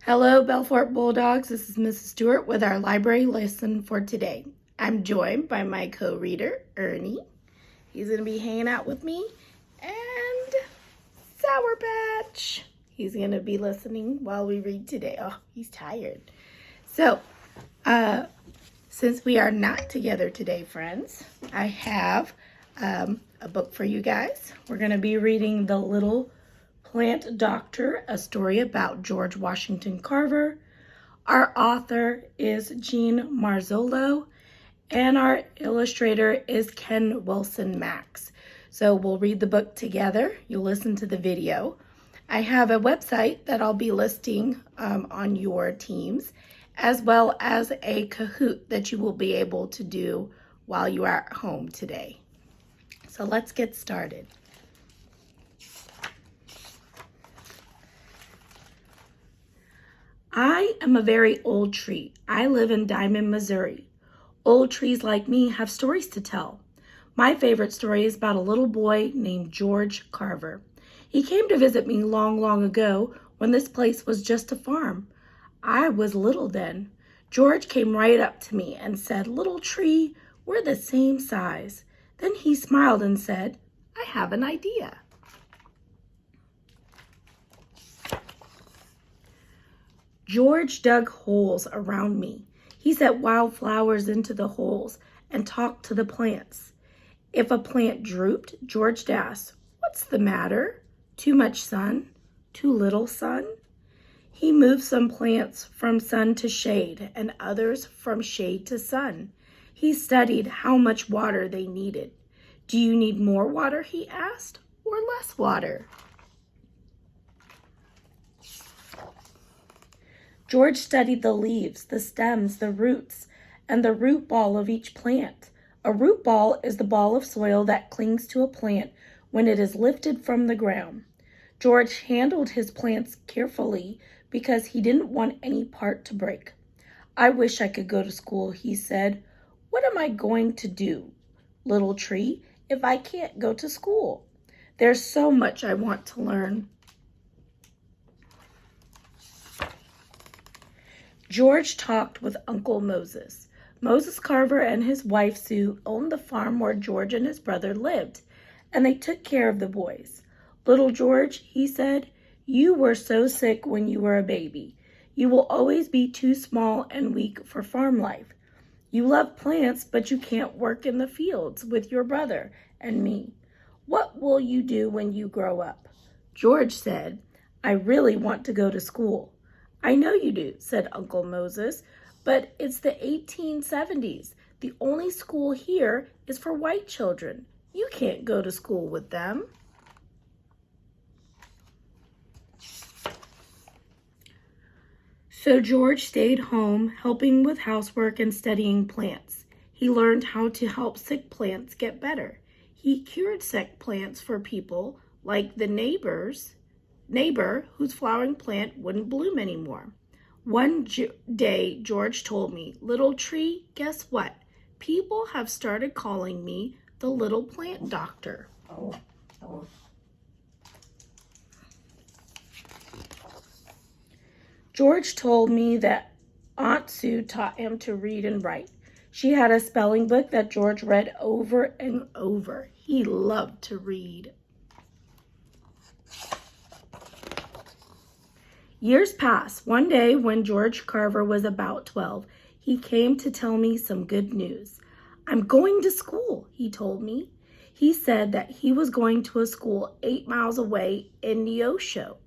Hello, Belfort Bulldogs. This is Mrs. Stewart with our library lesson for today. I'm joined by my co-reader, Ernie. He's going to be hanging out with me. And Sour Patch. He's going to be listening while we read today. Oh, he's tired. So, since we are not together today, friends, I have a book for you guys. We're going to be reading The Little Plant Doctor, a story about George Washington Carver. Our author is Jean Marzollo, and our illustrator is Ken Wilson Max. So we'll read the book together. You'll listen to the video. I have a website that I'll be listing on your teams, as well as a Kahoot that you will be able to do while you are at home today. So let's get started. I am a very old tree. I live in Diamond, Missouri. Old trees like me have stories to tell. My favorite story is about a little boy named George Carver. He came to visit me long, long ago when this place was just a farm. I was little then. George came right up to me and said, "Little tree, we're the same size." Then he smiled and said, "I have an idea." George dug holes around me. He set wildflowers into the holes and talked to the plants. If a plant drooped, George asked, "What's the matter? Too much sun? Too little sun?" He moved some plants from sun to shade and others from shade to sun. He studied how much water they needed. "Do you need more water?" he asked, "or less water?" George studied the leaves, the stems, the roots, and the root ball of each plant. A root ball is the ball of soil that clings to a plant when it is lifted from the ground. George handled his plants carefully because he didn't want any part to break. "I wish I could go to school," he said. "What am I going to do, little tree, if I can't go to school? There's so much I want to learn." George talked with Uncle Moses. Moses Carver and his wife Sue owned the farm where George and his brother lived, and they took care of the boys. "Little George," he said, "you were so sick when you were a baby. You will always be too small and weak for farm life. You love plants, but you can't work in the fields with your brother and me. What will you do when you grow up?" George said, "I really want to go to school." "I know you do," said Uncle Moses, "but it's the 1870s. The only school here is for white children. You can't go to school with them." So George stayed home, helping with housework and studying plants. He learned how to help sick plants get better. He cured sick plants for people like the neighbor whose flowering plant wouldn't bloom anymore. One day, George told me, "Little tree, guess what? People have started calling me the Little Plant Doctor." George told me that Aunt Sue taught him to read and write. She had a spelling book that George read over and over. He loved to read. Years passed. One day, when George Carver was about 12, he came to tell me some good news. "I'm going to school," he told me. He said that he was going to a school 8 miles away in Neosho.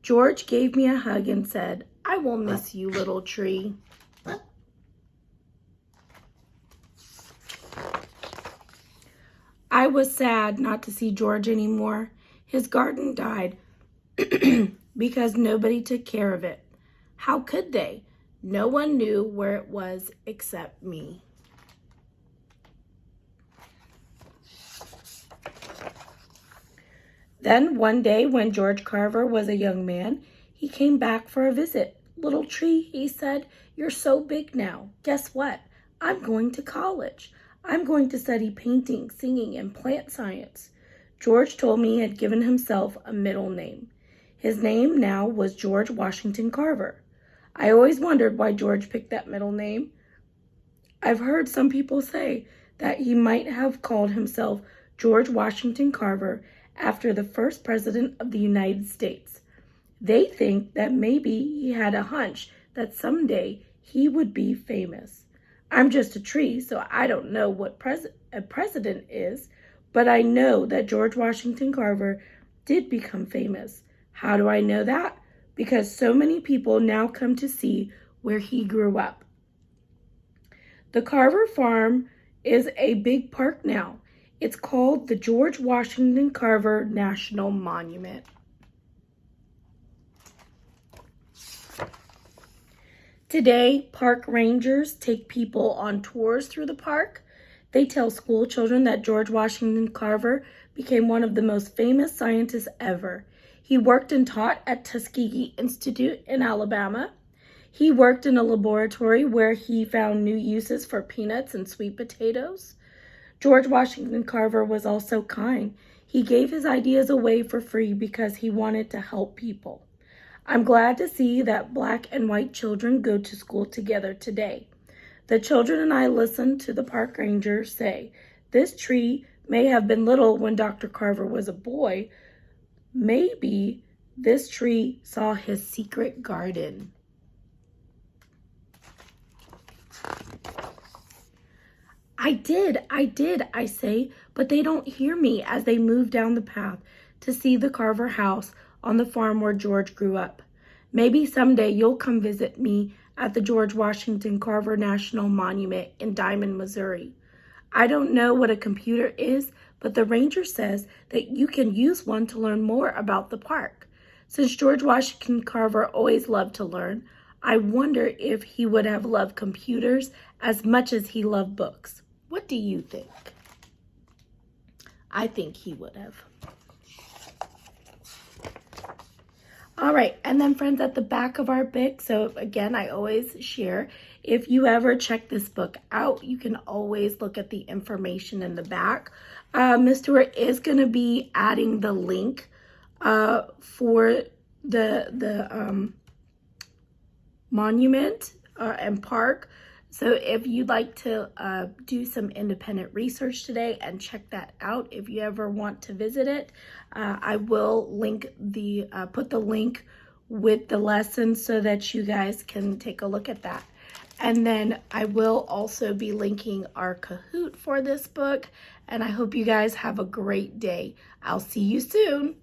George gave me a hug and said, "I will miss you, little tree." I was sad not to see George anymore. His garden died because nobody took care of it. How could they? No one knew where it was except me. Then one day when George Carver was a young man, he came back for a visit. "Little tree," he said, "you're so big now. Guess what? I'm going to college. I'm going to study painting, singing, and plant science." George told me he had given himself a middle name. His name now was George Washington Carver. I always wondered why George picked that middle name. I've heard some people say that he might have called himself George Washington Carver after the first president of the United States. They think that maybe he had a hunch that someday he would be famous. I'm just a tree, so I don't know what a president is, but I know that George Washington Carver did become famous. How do I know that? Because so many people now come to see where he grew up. The Carver Farm is a big park now. It's called the George Washington Carver National Monument. Today, park rangers take people on tours through the park. They tell school children that George Washington Carver became one of the most famous scientists ever. He worked and taught at Tuskegee Institute in Alabama. He worked in a laboratory where he found new uses for peanuts and sweet potatoes. George Washington Carver was also kind. He gave his ideas away for free because he wanted to help people. I'm glad to see that black and white children go to school together today. The children and I listened to the park ranger say, "This tree may have been little when Dr. Carver was a boy. Maybe this tree saw his secret garden." I did, I say, but they don't hear me as they move down the path to see the Carver house on the farm where George grew up. Maybe someday you'll come visit me at the George Washington Carver National Monument in Diamond, Missouri. I don't know what a computer is, but the ranger says that you can use one to learn more about the park. Since George Washington Carver always loved to learn, I wonder if he would have loved computers as much as he loved books. What do you think? I think he would have. All right, and then friends, at the back of our book, so again, I always share, if you ever check this book out, you can always look at the information in the back. Ms. Stewart is going to be adding the link for the monument and park. So if you'd like to do some independent research today and check that out, if you ever want to visit it, I will put the link with the lesson so that you guys can take a look at that. And then I will also be linking our Kahoot for this book, and I hope you guys have a great day. I'll see you soon.